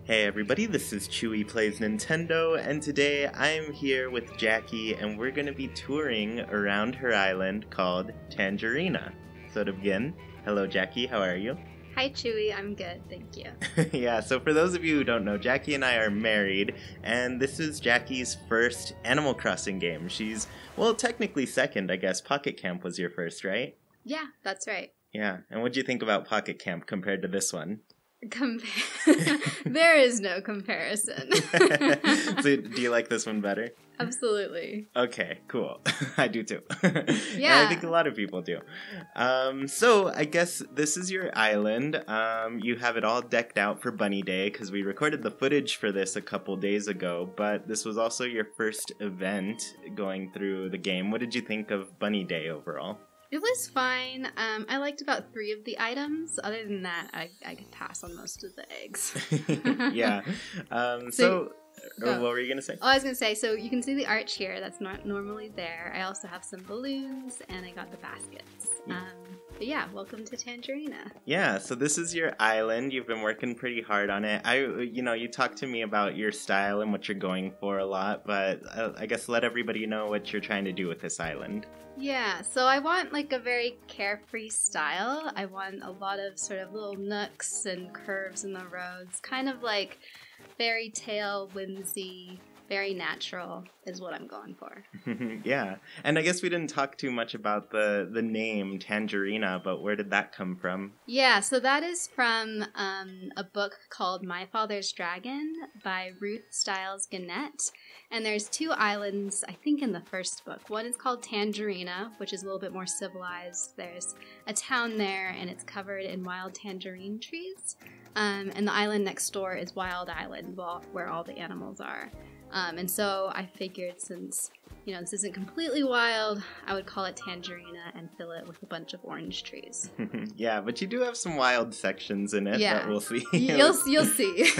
Hey everybody, this is Chewy Plays Nintendo, and today I'm here with Jackie, and we're going to be touring around her island called Tangerina. So to begin, hello Jackie, how are you? Hi Chewy, I'm good, thank you. Yeah, so for those of you who don't know, Jackie and I are married, and this is Jackie's first Animal Crossing game. She's, well, technically second, I guess. Pocket Camp was your first, right? Yeah, that's right. Yeah, and what'd you think about Pocket Camp compared to this one? There is no comparison. So, do you like this one better? Absolutely. Okay, cool. I do too. Yeah. And I think a lot of people do. So, I guess this is your island. You have it all decked out for Bunny Day, because we recorded the footage for this a couple days ago, but this was also your first event going through the game. What did you think of Bunny Day overall? It was fine. I liked about 3 of the items. Other than that, I could pass on most of the eggs. Yeah. What were you going to say? Oh, I was going to say, so you can see the arch here. That's not normally there. I also have some balloons, and I got the baskets. But yeah, welcome to Tangerina. Yeah, so this is your island. You've been working pretty hard on it. You talked to me about your style and what you're going for a lot, but I guess let everybody know what you're trying to do with this island. Yeah, so I want like a very carefree style. I want a lot of sort of little nooks and curves in the roads, kind of like fairy tale, whimsy, very natural is what I'm going for. Yeah, and I guess we didn't talk too much about the name Tangerina, but where did that come from? Yeah, so that is from a book called My Father's Dragon by Ruth Stiles Gannett. And there's 2 islands, I think, in the first book. One is called Tangerina, which is a little bit more civilized. There's a town there, and it's covered in wild tangerine trees. And the island next door is Wild Island, where all the animals are. And so I figured since, this isn't completely wild, I would call it Tangerina and fill it with a bunch of orange trees. Yeah, but you do have some wild sections in it that we'll see. You'll see.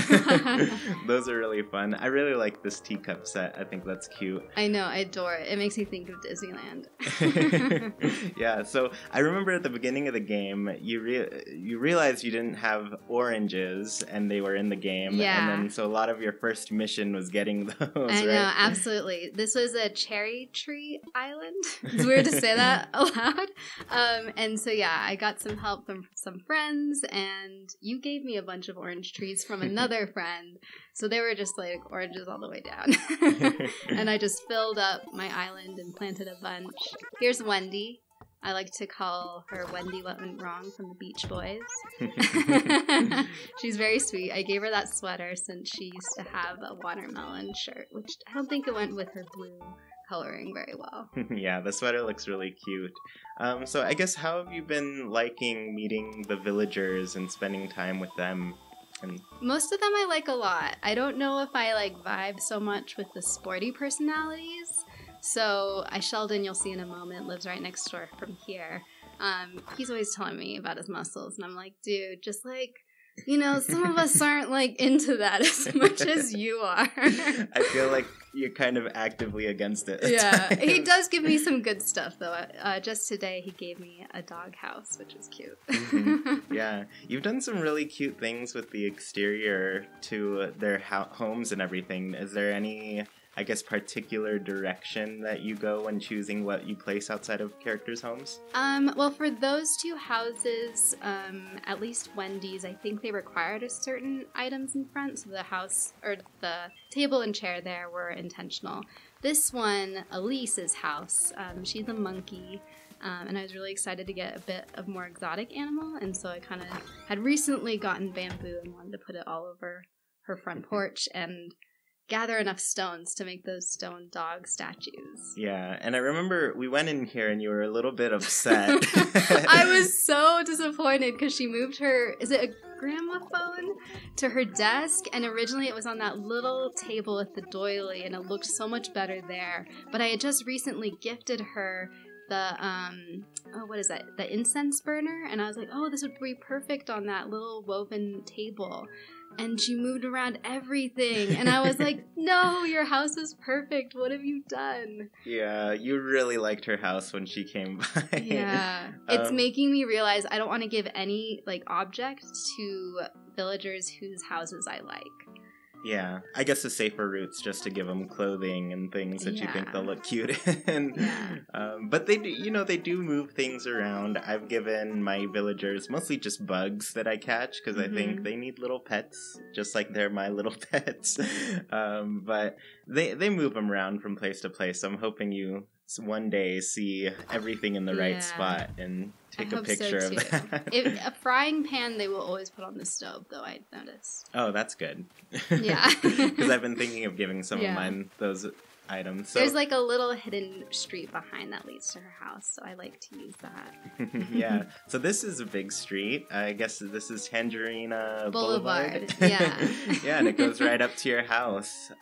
Those are really fun. I really like this teacup set. I think that's cute. I know, I adore it. It makes me think of Disneyland. Yeah, so I remember at the beginning of the game, you realized you didn't have oranges, and they were in the game. Yeah. And then so a lot of your first mission was getting those, I know, absolutely. This was a cherry tree island. It's weird to say that aloud. And so, yeah, I got some help from some friends, and you gave me a bunch of orange trees from another friend. So they were just like oranges all the way down. And I just filled up my island and planted a bunch. Here's Wendy. I like to call her Wendy What Went Wrong from the Beach Boys. She's very sweet. I gave her that sweater since she used to have a watermelon shirt, which I don't think it went with her blue coloring very well. Yeah, the sweater looks really cute. So I guess how have you been liking meeting the villagers and spending time with them? Most of them I like a lot. I don't know if I vibe so much with the sporty personalities. So Sheldon, you'll see in a moment, lives right next door from here. He's always telling me about his muscles, and I'm like, dude, just some of us aren't into that as much as you are. I feel like you're kind of actively against it. Yeah, he does give me some good stuff though. Just today he gave me a dog house, which is cute. Mm-hmm. Yeah, you've done some really cute things with the exterior to their homes and everything. Is there any, I guess, particular direction that you go when choosing what you place outside of characters' homes? Well, for those 2 houses, at least Wendy's, I think they required a certain items in front, so the house, or the table and chair there were intentional. This one, Elise's house, she's a monkey, and I was really excited to get a bit of more exotic animal, and so I kind of had recently gotten bamboo and wanted to put it all over her front porch, and gather enough stones to make those stone dog statues. Yeah, and I remember we went in here and you were a little bit upset. I was so disappointed because she moved her, is it a gramophone, to her desk, and originally it was on that little table with the doily, and it looked so much better there. But I had just recently gifted her the incense burner, and I was like, oh, this would be perfect on that little woven table. And she moved around everything. And I was like, no, your house is perfect. What have you done? Yeah, you really liked her house when she came by. Yeah. It's making me realize I don't want to give any, object to villagers whose houses I like. Yeah, I guess the safer route's just to give them clothing and things that you think they'll look cute in. But they do, they do move things around. I've given my villagers mostly just bugs that I catch because I think they need little pets, just like they're my little pets. But they move them around from place to place. I'm hoping you one day see everything in the right spot and take a picture of that. A frying pan they will always put on the stove, though, I noticed. Oh, that's good. Yeah. Because I've been thinking of giving some of mine those items. So. There's like a little hidden street behind that leads to her house, so I like to use that. Yeah. So this is a big street. I guess this is Tangerina Boulevard. Yeah. Yeah, and it goes right up to your house.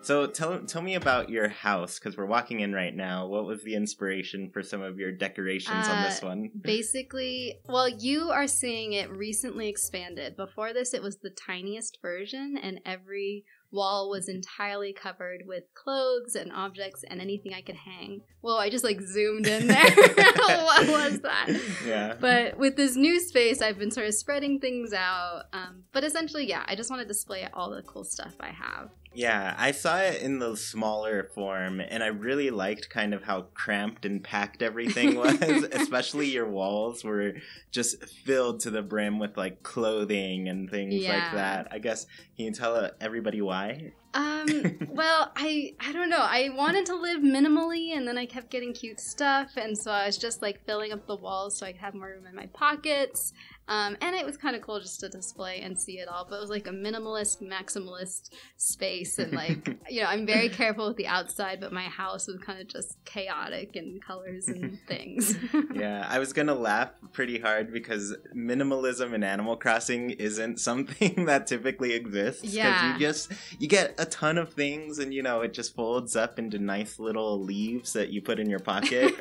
So tell me about your house, because we're walking in right now. What was the inspiration for some of your decorations on this one? Basically, well, you are seeing it recently expanded. Before this, it was the tiniest version, and every wall was entirely covered with clothes and objects and anything I could hang. Whoa, I just zoomed in there. What was that? Yeah. But with this new space, I've been sort of spreading things out. But essentially, I just want to display all the cool stuff I have. Yeah, I saw it in the smaller form, and I really liked kind of how cramped and packed everything was, especially your walls were just filled to the brim with, clothing and things like that. I guess, can you tell everybody why? Well, I don't know. I wanted to live minimally, and then I kept getting cute stuff, and so I was just, filling up the walls so I could have more room in my pockets. And it was kind of cool just to display and see it all. But it was a minimalist, maximalist space. And I'm very careful with the outside, but my house was kind of just chaotic in colors and things. Yeah, I was going to laugh pretty hard because minimalism in Animal Crossing isn't something that typically exists. Because you get a ton of things and, it just folds up into nice little leaves that you put in your pocket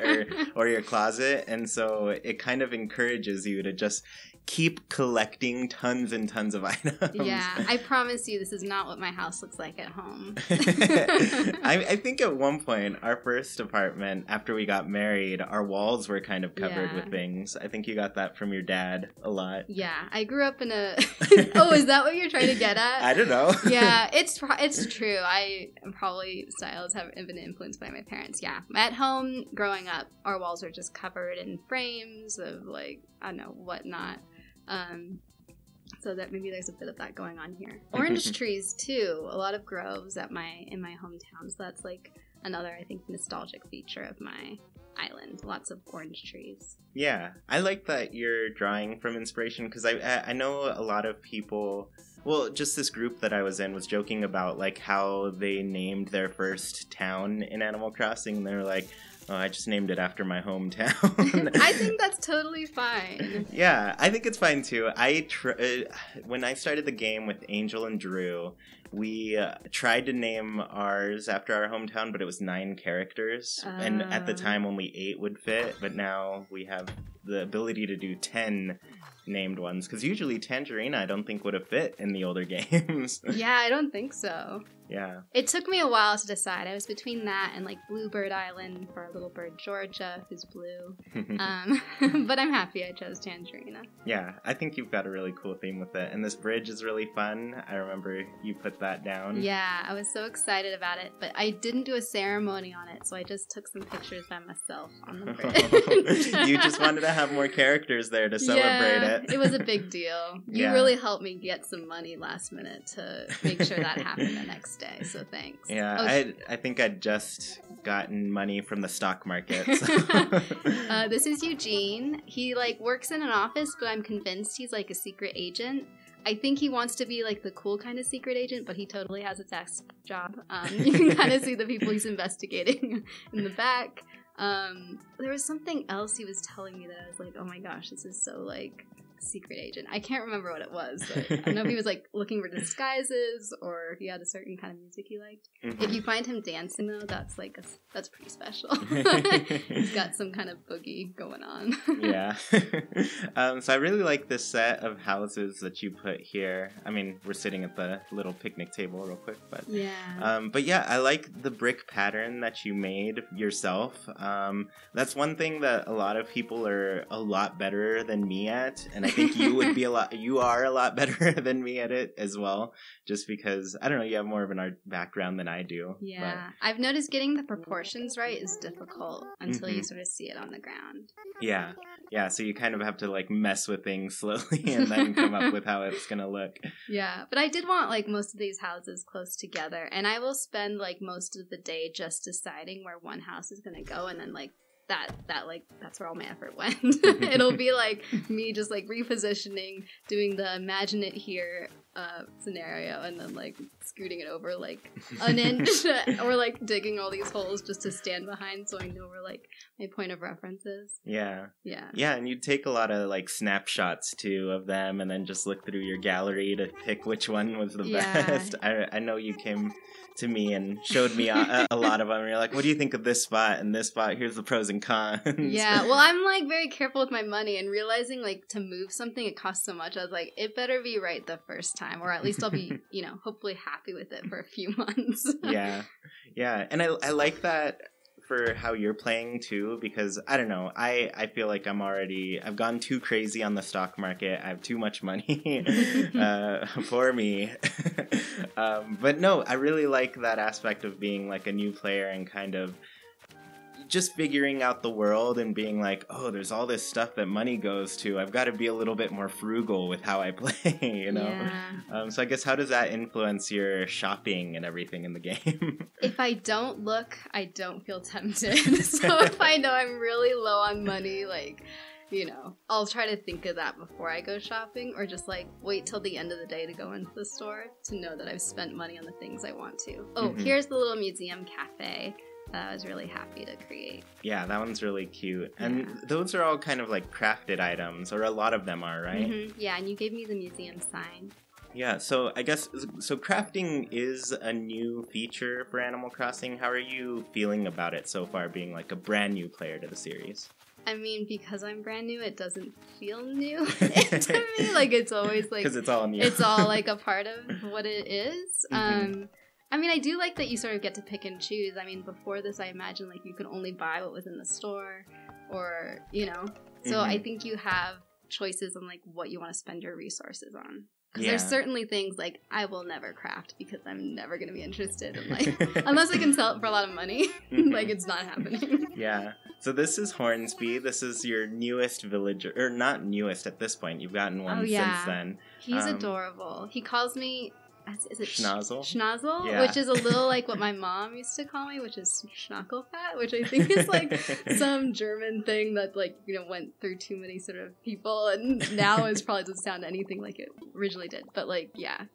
or your closet. And so it kind of encourages you to just keep collecting tons and tons of items. Yeah, I promise you this is not what my house looks like at home. I think at one point, our first apartment, after we got married, our walls were kind of covered with things. I think you got that from your dad a lot. Yeah, I grew up in a... Oh, is that what you're trying to get at? I don't know. Yeah, it's true. Styles have been influenced by my parents. Yeah, at home, growing up, our walls are just covered in frames of I don't know, whatnot. So that maybe there's a bit of that going on here. Orange trees too. A lot of groves in my hometown. So that's another, I think, nostalgic feature of my island. Lots of orange trees. Yeah, I like that you're drawing from inspiration because I know a lot of people. Well, just this group that I was in was joking about how they named their first town in Animal Crossing. They're like, oh, I just named it after my hometown. I think that's totally fine. Yeah, I think it's fine too. When I started the game with Angel and Drew, we tried to name ours after our hometown, but it was 9 characters. And at the time, only 8 would fit. But now we have the ability to do 10 named ones. Because usually Tangerina, I don't think, would have fit in the older games. Yeah, I don't think so. Yeah. It took me a while to decide. I was between that and Bluebird Island for our little bird Georgia, who's blue. But I'm happy I chose Tangerina. Yeah, I think you've got a really cool theme with it. And this bridge is really fun. I remember you put that down. Yeah, I was so excited about it. But I didn't do a ceremony on it, so I just took some pictures by myself on the bridge. You just wanted to have more characters there to celebrate it. It was a big deal. You really helped me get some money last minute to make sure that happened the next day, so thanks. Yeah, I think I'd just gotten money from the stock market. So. This is Eugene. He works in an office, but I'm convinced he's a secret agent. I think he wants to be the cool kind of secret agent, but he totally has a desk job. You can kind of see the people he's investigating in the back. There was something else he was telling me that I was like, oh my gosh, this is so secret agent. I can't remember what it was, but I don't know if he was looking for disguises or if he had a certain kind of music he liked. Mm-hmm. If you find him dancing though, that's that's pretty special. He's got some kind of boogie going on. Yeah. So I really like this set of houses that you put here. I mean, we're sitting at the little picnic table real quick, but yeah, I like the brick pattern that you made yourself. That's one thing that a lot of people are a lot better than me at, and I think you are a lot better than me at it as well, just because, I don't know, you have more of an art background than I do. Yeah. But I've noticed getting the proportions right is difficult until you sort of see it on the ground. Yeah. Yeah, so you kind of have to, like, mess with things slowly and then come up with how it's going to look. Yeah, but I did want, like, most of these houses close together, and I will spend, like, most of the day just deciding where one house is going to go, and then, like, that's where all my effort went. It'll be like me just like repositioning, doing the imagine it here scenario, and then like scooting it over like an inch or like digging all these holes just to stand behind so I know where like my point of reference is. Yeah, and you'd take a lot of like snapshots too of them and then just look through your gallery to pick which one was the best. I know you came to me and showed me a lot of them, and you're like, what do you think of this spot and this spot? Here's the pros and cons. Yeah, well, I'm like very careful with my money, and realizing like to move something it costs so much, I was like, it better be right the first time, or at least I'll be hopefully happy with it for a few months. Yeah, and I like that for how you're playing too, because I don't know, I feel like I've gone too crazy on the stock market. I have too much money for me. But no, I really like that aspect of being like a new player and kind of just figuring out the world and being like, oh, there's all this stuff that money goes to. I've got to be a little bit more frugal with how I play, Yeah. So I guess how does that influence your shopping and everything in the game? If I don't look, I don't feel tempted. So if I know I'm really low on money, like, I'll try to think of that before I go shopping, or just like wait till the end of the day to go into the store to know that I've spent money on the things I want to. Oh, here's the little museum cafe that I was really happy to create. Yeah, that one's really cute. And those are all kind of like crafted items, or a lot of them are, right? Mm-hmm. Yeah, and you gave me the museum sign. Yeah, so I guess, crafting is a new feature for Animal Crossing. How are you feeling about it so far, being like a brand new player to the series? I mean, because I'm brand new, it doesn't feel new to me. Like, it's always like... Because it's all new. It's all like a part of what it is. Mm-hmm. I mean, I do like that you sort of get to pick and choose. I mean, before this, I imagine, like, you could only buy what was in the store, or, So I think you have choices on, like, what you want to spend your resources on. Because there's certainly things, like, I will never craft because I'm never going to be interested in, like, unless I can sell it for a lot of money. Like, it's not happening. Yeah. So this is Hornsby. This is your newest villager. Or not newest at this point. You've gotten one since then. He's adorable. He calls me... Is it Schnozzle? Schnozzle, yeah. Which is a little like what my mom used to call me, which is Schnackelfat, which I think is like some German thing that like, went through too many sort of people, and now it probably doesn't sound anything like it originally did. But like, yeah,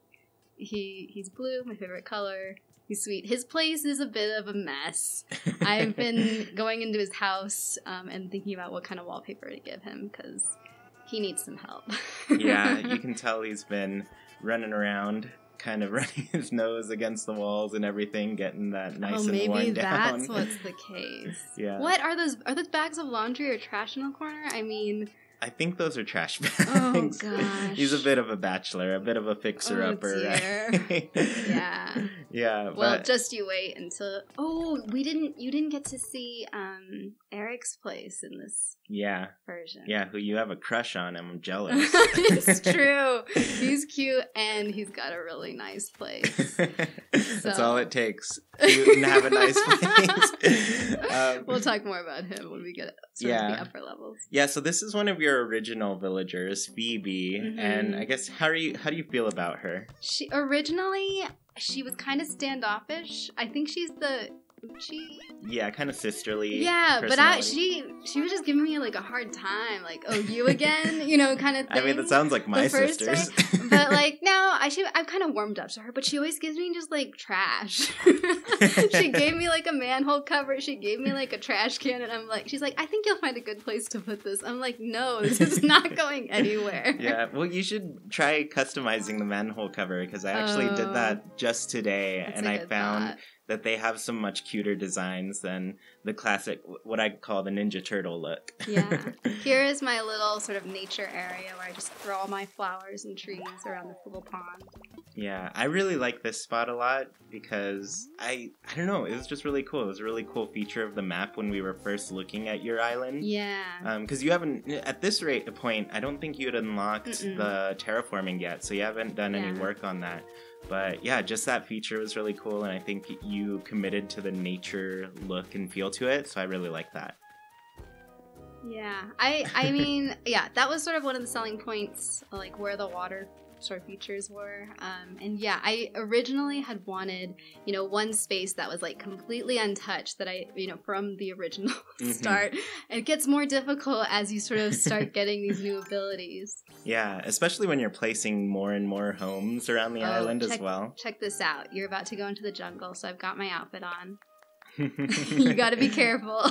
he's blue, my favorite color. He's sweet. His place is a bit of a mess. I've been going into his house and thinking about what kind of wallpaper to give him, because he needs some help. Yeah, you can tell he's been running around, kind of running his nose against the walls and everything, getting that nice and worn down. Oh, maybe that's what's the case. Yeah. What are those? Are those bags of laundry or trash in the corner? I mean... I think those are trash bags. Oh, gosh. He's a bit of a bachelor, a bit of a fixer-upper. Oh, dear. Right? Yeah. Yeah. Well, just you wait until... Oh, you didn't get to see Eric's place in this version. Yeah, who you have a crush on. I'm jealous. It's true. He's cute, and he's got a really nice place. That's all it takes. Cute and have a nice place. We'll talk more about him when we get sort of the upper levels. Yeah, so this is one of your original villagers, Phoebe, and I guess how do you feel about her? She was kind of standoffish. I think she's kind of sisterly. Yeah, but she was just giving me like a hard time, like, oh, you again, kind of thing. I mean, that sounds like my sisters. But like now, I've kind of warmed up to her, but she always gives me just like trash. She gave me like a manhole cover. She gave me like a trash can, and she's like, I think you'll find a good place to put this. I'm like, no, this is not going anywhere. Yeah, well, you should try customizing the manhole cover, because I actually did that just today, and I found that they have some much cuter designs than the classic, what I call the Ninja Turtle look. Yeah. Here is my little sort of nature area where I just throw all my flowers and trees around this little pond. Yeah, I really like this spot a lot because I don't know, it was just really cool. It was a really cool feature of the map when we were first looking at your island. Yeah. Because you haven't, at this point, I don't think you had unlocked the terraforming yet, so you haven't done any work on that. But yeah, just that feature was really cool, and I think you committed to the nature look and feel to it, so I really like that. Yeah, I mean, yeah, that was sort of one of the selling points, like where the water sort of features were. And yeah, I originally had wanted, one space that was like completely untouched that from the original start. It gets more difficult as you sort of start getting these new abilities. Yeah, especially when you're placing more and more homes around the island as well. Check this out. You're about to go into the jungle, so I've got my outfit on. You gotta be careful.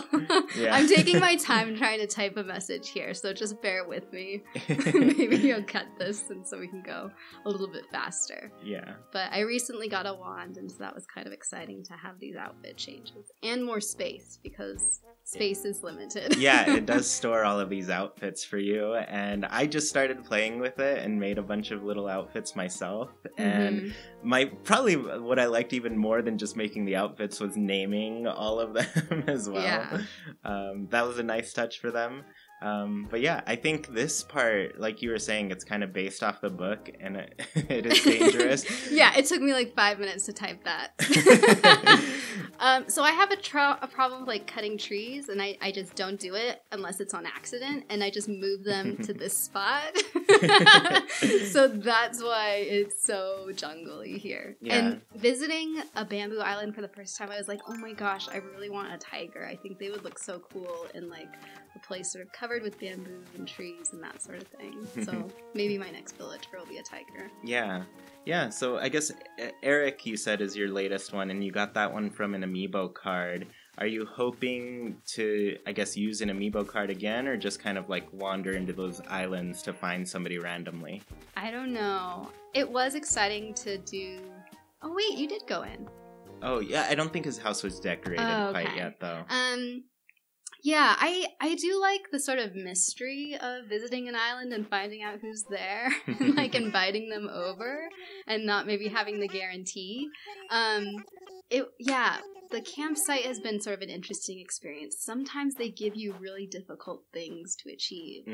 Yeah. I'm taking my time trying to type a message here, so just bear with me. Maybe you'll cut this and so we can go a little bit faster. Yeah. But I recently got a wand, and so that was kind of exciting to have these outfit changes. And more space, because space is limited. Yeah, it does store all of these outfits for you, and I just started playing with it and made a bunch of little outfits myself. And probably what I liked even more than just making the outfits was naming all of them as well. Yeah. That was a nice touch for them. But yeah, I think this part, like you were saying, it's kind of based off the book, and it is dangerous. Yeah, it took me like 5 minutes to type that. So I have a problem with like cutting trees, and I just don't do it unless it's on accident, and I just move them to this spot. So that's why it's so jungly here. Yeah. And visiting a bamboo island for the first time, I was like, oh my gosh, I really want a tiger. I think they would look so cool in like a place sort of covered with bamboo and trees and that sort of thing. So maybe my next villager will be a tiger. Yeah. Yeah, so I guess Eric, you said, is your latest one, and you got that one from an amiibo card. Are you hoping to, I guess, use an amiibo card again, or just kind of like wander into those islands to find somebody randomly? I don't know. It was exciting to do... Oh wait, you did go in. Oh yeah, I don't think his house was decorated quite yet, though. Yeah, I do like the sort of mystery of visiting an island and finding out who's there and like inviting them over and not maybe having the guarantee. The campsite has been sort of an interesting experience. Sometimes they give you really difficult things to achieve.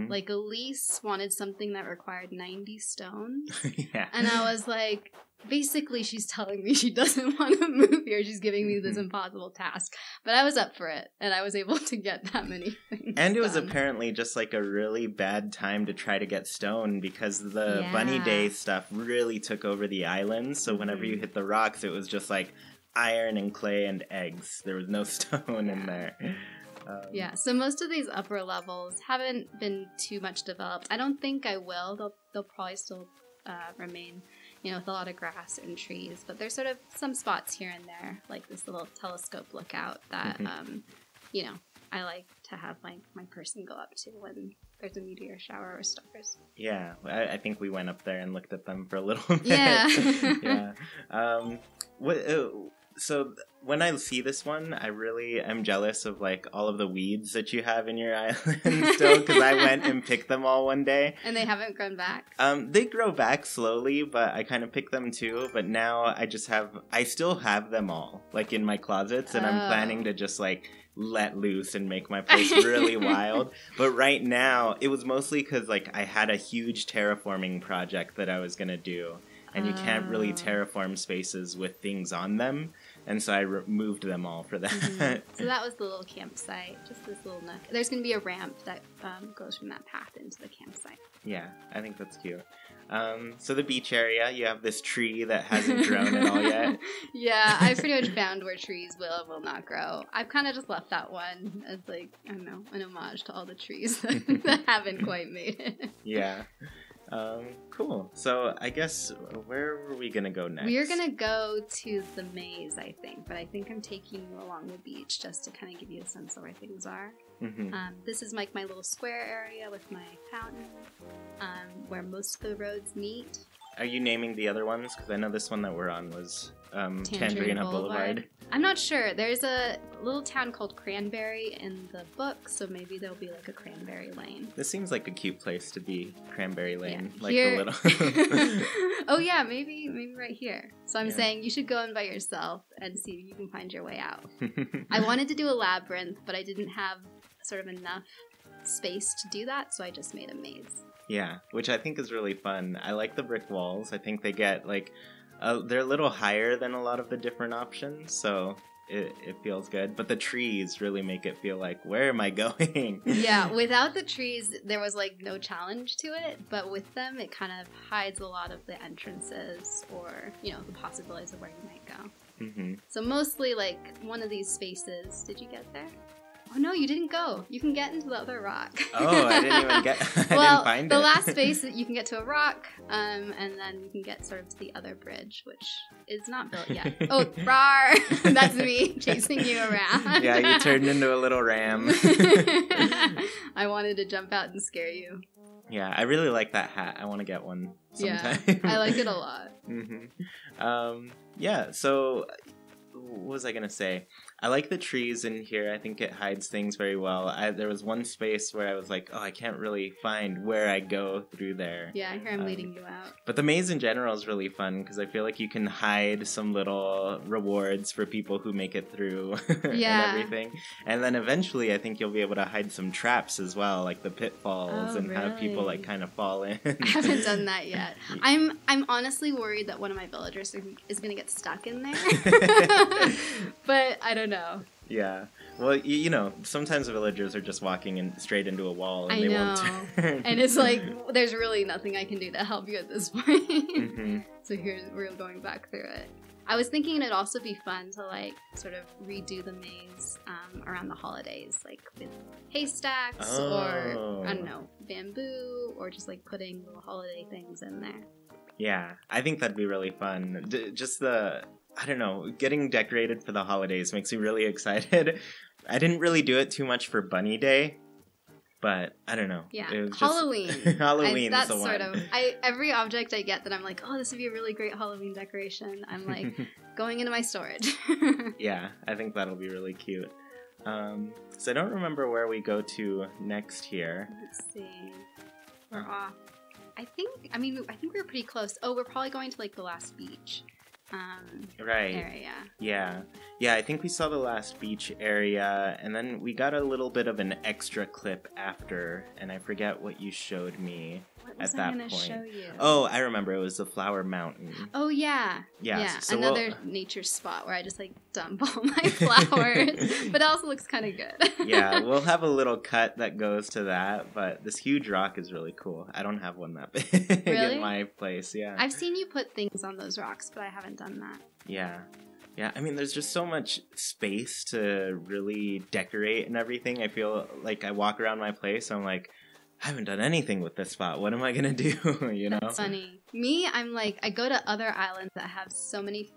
Like Elise wanted something that required 90 stones. Yeah. And I was like, basically she's telling me she doesn't want to move here. She's giving me this impossible task. But I was up for it, and I was able to get that many things And it was apparently just like a really bad time to try to get stone, because the bunny day stuff really took over the island. So whenever you hit the rocks, it was just like iron and clay and eggs. There was no stone in there. So most of these upper levels haven't been too much developed. I don't think I will. They'll probably still remain, with a lot of grass and trees. But there's sort of some spots here and there, like this little telescope lookout that, I like to have my person go up to when there's a meteor shower or stars. Yeah, I think we went up there and looked at them for a little bit. Yeah. So when I see this one, I really am jealous of like all of the weeds that you have in your island still, because I went and picked them all one day. And they haven't grown back? They grow back slowly, but I kind of picked them too. But now I still have them all like in my closets, and I'm planning to just like let loose and make my place really wild. But right now, it was mostly because like I had a huge terraforming project that I was going to do. And you can't really terraform spaces with things on them. And so I removed them all for that. So that was the little campsite, just this little nook. There's going to be a ramp that goes from that path into the campsite. Yeah, I think that's cute. So the beach area, you have this tree that hasn't grown at all yet. Yeah, I pretty much found where trees will not grow. I've kind of just left that one as like, I don't know, an homage to all the trees that haven't quite made it. Yeah. Cool. So I guess, where were we going to go next? We are going to go to the maze, I think. But I think I'm taking you along the beach just to kind of give you a sense of where things are. This is like my little square area with my fountain, where most of the roads meet. Are you naming the other ones? Because I know this one that we're on was Tangerina Boulevard. I'm not sure. There's a little town called Cranberry in the book, so maybe there'll be like a Cranberry Lane. This seems like a cute place to be, Cranberry Lane. Yeah. Like Here... the little... Oh yeah, maybe right here. So I'm saying you should go in by yourself and see if you can find your way out. I wanted to do a labyrinth, but I didn't have sort of enough space to do that, so I just made a maze. Yeah, which I think is really fun. I like the brick walls. I think they get like... they're a little higher than a lot of the different options, so it feels good. But the trees really make it feel like, where am I going? Yeah, without the trees, there was like no challenge to it. But with them, it kind of hides a lot of the entrances or, you know, the possibilities of where you might go. Mm-hmm. So mostly like one of these spaces. Did you get there? Oh no, you didn't go. You can get into the other rock. Oh, I didn't even get. I didn't find it. The last space you can get to a rock, and then you can get sort of to the other bridge, which is not built yet. Oh, rar! That's me chasing you around. Yeah, you turned into a little ram. I wanted to jump out and scare you. Yeah, I really like that hat. I want to get one sometime. Yeah, I like it a lot. Mm-hmm. Yeah. So, what was I gonna say? I like the trees in here. I think it hides things very well. There was one space where I was like, oh, I can't really find where I go through there. Yeah, here I'm leading you out. But the maze in general is really fun because I feel like you can hide some little rewards for people who make it through and everything. And then eventually I think you'll be able to hide some traps as well, like the pitfalls have people like kind of fall in. I haven't done that yet. I'm honestly worried that one of my villagers is going to get stuck in there. But I don't know. Yeah. Well, you know, sometimes villagers are just walking straight into a wall and they won't turn. And it's like, there's really nothing I can do to help you at this point. So we're going back through it. I was thinking it'd also be fun to like sort of redo the maze around the holidays, like with haystacks or, I don't know, bamboo, or just like putting little holiday things in there. Yeah, I think that'd be really fun. I don't know, getting decorated for the holidays makes me really excited. I didn't really do it too much for Bunny Day, but I don't know. Yeah, it was Halloween. Halloween is the one. Sort of, every object I get that I'm like, oh, this would be a really great Halloween decoration, I'm like, going into my storage. Yeah, I think that'll be really cute. So I don't remember where we go to next here. Let's see. We're off. I think we're pretty close. Oh, we're probably going to like the last beach. Right. Area. Yeah, I think we saw the last beach area, and then we got a little bit of an extra clip after, and I forget what you showed me at that point. Show you? Oh, I remember. It was the Flower Mountain. Oh, yeah. Yeah. So another nature spot where I just, like, dump all my flowers. But it also looks kind of good. Yeah, we'll have a little cut that goes to that, but this huge rock is really cool. I don't have one that big in my place, yeah. I've seen you put things on those rocks, but I haven't done that. Yeah. Yeah, I mean, there's just so much space to really decorate and everything. I feel like I walk around my place, I'm like, I haven't done anything with this spot. What am I going to do, you know? That's funny. Me, I'm like, I go to other islands that have so many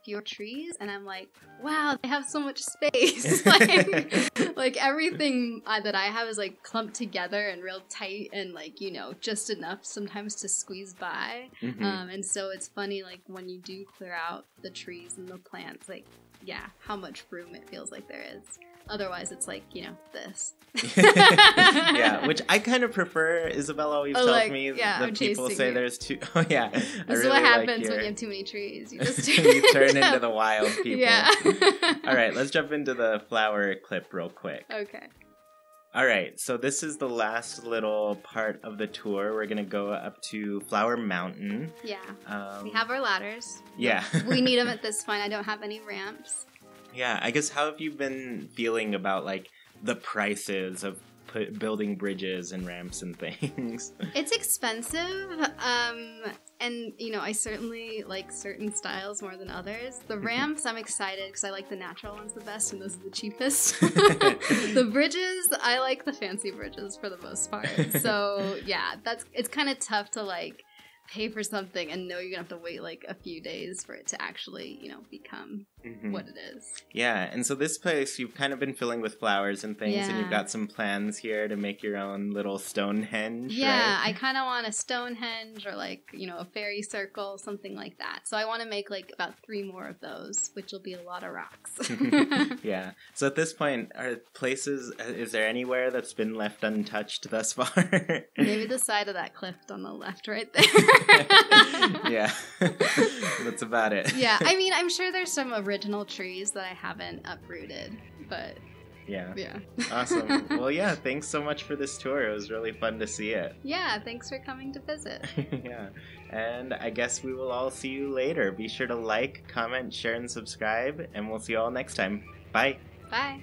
fewer trees, and I'm like, wow, they have so much space. like everything that I have is like clumped together and real tight and like, you know, just enough sometimes to squeeze by. And so it's funny, like when you do clear out the trees and the plants, like, yeah, how much room it feels like there is. Otherwise, it's like, you know, this. Yeah, which I kind of prefer. Isabella always tells me that people say there's too... Oh, yeah. This is what happens when you have too many trees. You just you turn into the wild people. Yeah. All right, let's jump into the flower clip real quick. Okay. All right, so this is the last little part of the tour. We're going to go up to Flower Mountain. Yeah. We have our ladders. Yeah. We need them at this point. I don't have any ramps. Yeah, I guess how have you been feeling about, like, the prices of building bridges and ramps and things? It's expensive, and, you know, I certainly like certain styles more than others. The ramps, I'm excited because I like the natural ones the best, and those are the cheapest. The bridges, I like the fancy bridges for the most part. So, yeah, it's kind of tough to, like, pay for something and know you're gonna have to wait like a few days for it to actually, you know, become what it is. Yeah, and so this place you've kind of been filling with flowers and things, and you've got some plans here to make your own little Stonehenge, yeah, right? I kind of want a Stonehenge or like, a fairy circle, something like that. So I want to make like about 3 more of those, which will be a lot of rocks. Yeah. So at this point, is there anywhere that's been left untouched thus far? Maybe the side of that cliff on the left right there. Yeah. That's about it. Yeah, I mean, I'm sure there's some original trees that I haven't uprooted, but yeah. Yeah. Awesome. Well, yeah, thanks so much for this tour. It was really fun to see it. Yeah, thanks for coming to visit. Yeah. And I guess we will all see you later. Be sure to like, comment, share, and subscribe, and we'll see you all next time. Bye. Bye.